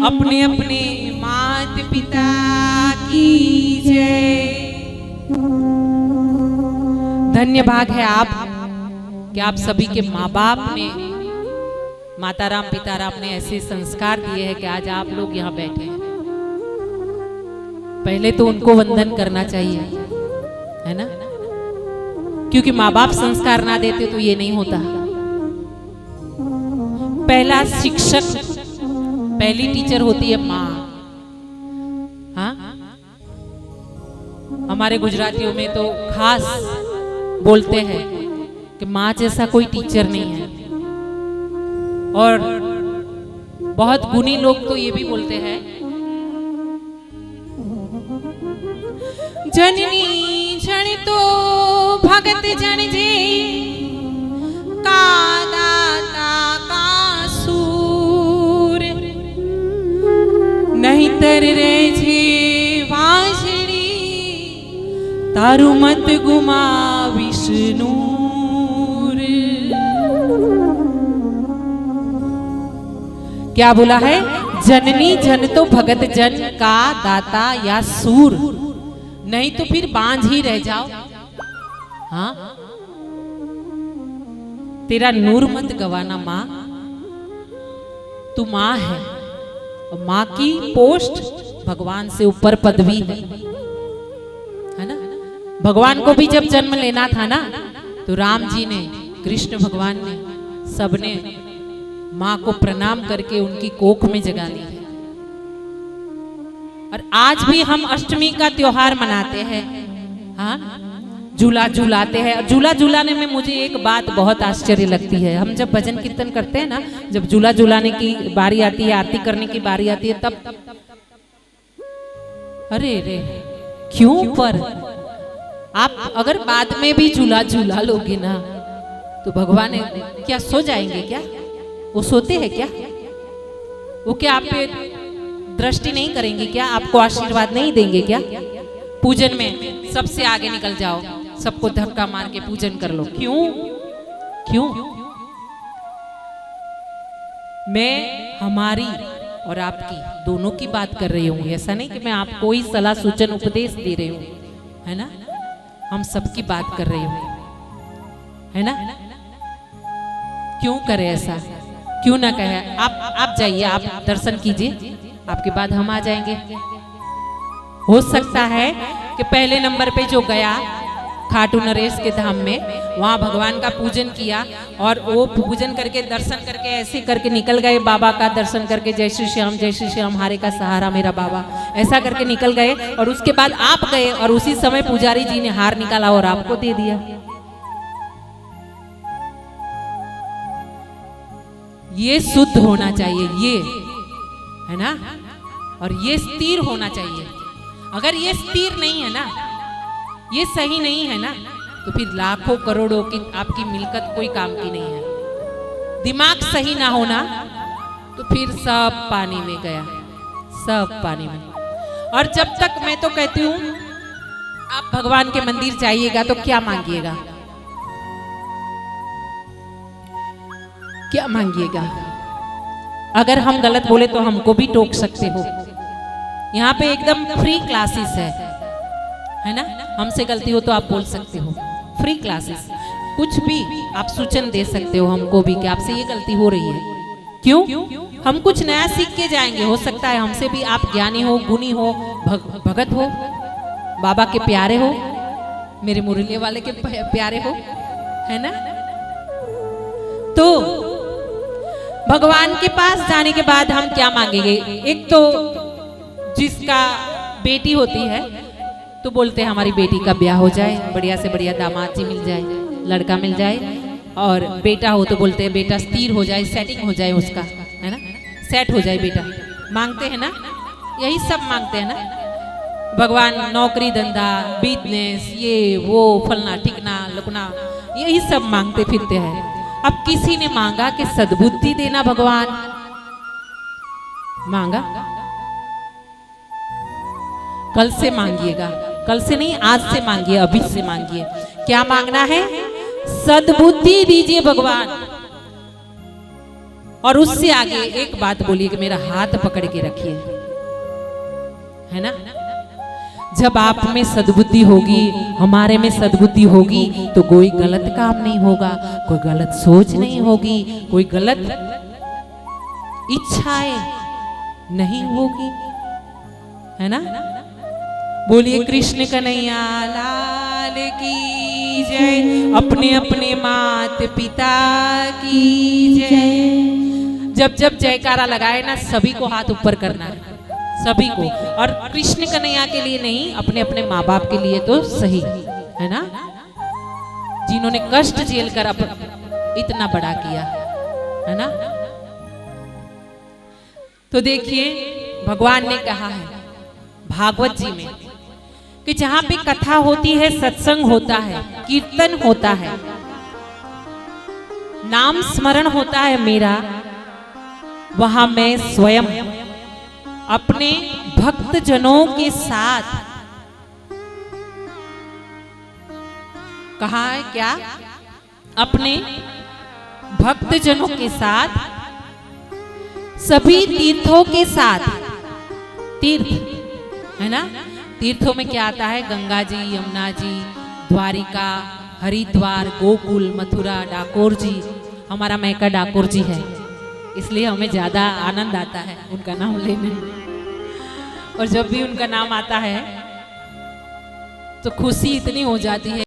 अपने अपने माता पिता की जय। धन्य भाग है आप कि आप सभी के माँ बाप ने, माता राम पिता राम ने ऐसे संस्कार दिए हैं कि आज आप लोग यहाँ बैठे हैं। पहले तो उनको वंदन करना चाहिए, है ना, क्योंकि माँ बाप संस्कार ना देते तो ये नहीं होता। पहला शिक्षक, पहली टीचर होती है माँ। हाँ, हमारे गुजरातियों में तो खास बोलते हैं कि माँ जैसा कोई टीचर नहीं है। और बहुत गुणी लोग तो ये भी बोलते हैं, जननी जन तो भगत जन जे का दाता का सूर, नहीं तर रे जे वाजड़ी तारु मत गुमा विष्णु। क्या बोला है? जननी जन तो भगत जन का दाता या सूर, नहीं तो फिर बांझ ही रह जाओ। हाँ, तेरा नूर मत गवाना माँ, तू माँ है और माँ की पोस्ट भगवान से ऊपर पदवी है ना। भगवान को भी जब जन्म लेना था ना, तो राम जी ने, कृष्ण भगवान ने, सबने माँ को प्रणाम करके उनकी कोख में जगा ली है। और आज भी हम अष्टमी का त्योहार मनाते हैं। हाँ, झूला झूलाते हैं। और झूला झूलाने में मुझे एक बात बहुत आश्चर्य लगती है। हम जब भजन कीर्तन करते हैं ना, जब झूला झूलाने की बारी आती है, आरती करने की बारी आती है, तब अरे रे क्यों, पर आप अगर बाद में भी झूला झूला लोगे ना, तो भगवान क्या सो जाएंगे क्या? वो सोते हैं क्या? वो क्या आप पे दृष्टि नहीं करेंगे क्या? आपको आशीर्वाद नहीं देंगे क्या? पूजन में सबसे आगे निकल जाओ, सबको धक्का मार के पूजन कर लो। क्यों? क्यों? मैं हमारी और आपकी दोनों की बात कर रही हूँ। ऐसा नहीं कि मैं आपको ही सलाह सूचन उपदेश दे रही हूँ, है ना। हम सबकी बात कर रही हूँ, है ना। क्यों करे ऐसा? क्यों ना कहे? आप जाइए, आप दर्शन कीजिए, आपके बाद हम आ जाएंगे। हो सकता है कि पहले नंबर पे जो गया खाटू नरेश के धाम में, वहां भगवान का पूजन किया और वो पूजन करके दर्शन करके ऐसे करके निकल गए, बाबा का दर्शन करके जय श्री श्याम हारे का सहारा मेरा बाबा, ऐसा करके निकल गए। और उसके बाद आप गए और उसी समय पुजारी जी ने हार निकाला और आपको दे दिया। ये शुद्ध होना चाहिए, ये है ना, और ये स्थिर होना चाहिए। अगर ये स्थिर नहीं है ना, ये सही नहीं है ना, तो फिर लाखों करोड़ों की आपकी मिलकत कोई काम की नहीं है। दिमाग सही ना होना तो फिर सब पानी में गया, सब पानी में। और जब तक, मैं तो कहती हूँ, आप भगवान के मंदिर जाइएगा तो क्या मांगिएगा? क्या मांगिएगा? अगर हम गलत बोले तो हमको भी टोक सकते हो। यहाँ पे एकदम फ्री क्लासेस है ना। हमसे गलती हो तो आप बोल सकते हो, फ्री क्लासेस, कुछ भी आप सूचन दे सकते हो हमको भी कि आपसे ये गलती हो रही है। क्यों? हम कुछ नया सीख के जाएंगे। हो सकता है हमसे भी आप ज्ञानी हो, गुणी हो, भगत हो, बाबा के प्यारे हो, मेरे मुरली वाले के प्यारे हो, है ना। तो भगवान के पास जाने के बाद हम क्या मांगेंगे? एक तो जिसका बेटी होती है तो बोलते हैं हमारी बेटी का ब्याह हो जाए, बढ़िया से बढ़िया दामाद जी मिल जाए, लड़का मिल जाए। और बेटा हो तो बोलते हैं बेटा स्थिर हो जाए, सेटिंग हो जाए उसका, है ना, सेट हो जाए बेटा। मांगते हैं ना, यही सब मांगते हैं ना भगवान। नौकरी धंधा, बिजनेस, ये वो, फलना ठिकना लुकना, यही सब मांगते फिरते हैं। अब किसी ने मांगा कि सद्बुद्धि देना भगवान, मांगा? कल से मांगिएगा, कल से नहीं, आज से मांगिए, अभी से मांगिए। क्या मांगना है? सद्बुद्धि दीजिए भगवान। और उससे आगे एक बात बोलिए कि मेरा हाथ पकड़ के रखिए, है ना। जब आप में सद्बुद्धि होगी, हमारे में सद्बुद्धि होगी, तो कोई गलत काम नहीं होगा, कोई गलत सोच नहीं होगी, कोई गलत इच्छाएं नहीं होगी, है ना। बोलिए कृष्ण कन्हैया लाल की जय, अपने अपने मात पिता की जय। जब जब जयकारा लगाए ना, सभी को हाथ ऊपर करना है, सभी को। और कृष्ण कन्हैया के लिए नहीं, अपने अपने माँ बाप के लिए तो सही, है ना, जिन्होंने कष्ट झेल कर इतना बड़ा किया, है ना। तो देखिए भगवान ने कहा है भागवत जी में कि जहां पे कथा होती है, सत्संग होता है, कीर्तन होता है, नाम स्मरण होता है मेरा, वहां मैं स्वयं अपने भक्त जनों के साथ, कहा है क्या, अपने भक्त जनों के साथ, सभी तीर्थों के साथ, तीर्थ है ना, तीर्थों में क्या आता है, गंगा जी, यमुना जी, द्वारिका, हरिद्वार, गोकुल, मथुरा, डाकोर जी। हमारा मैका डाकोर जी है, इसलिए हमें ज्यादा आनंद आता है उनका नाम लेने में। और जब भी उनका नाम आता है तो खुशी इतनी हो जाती है।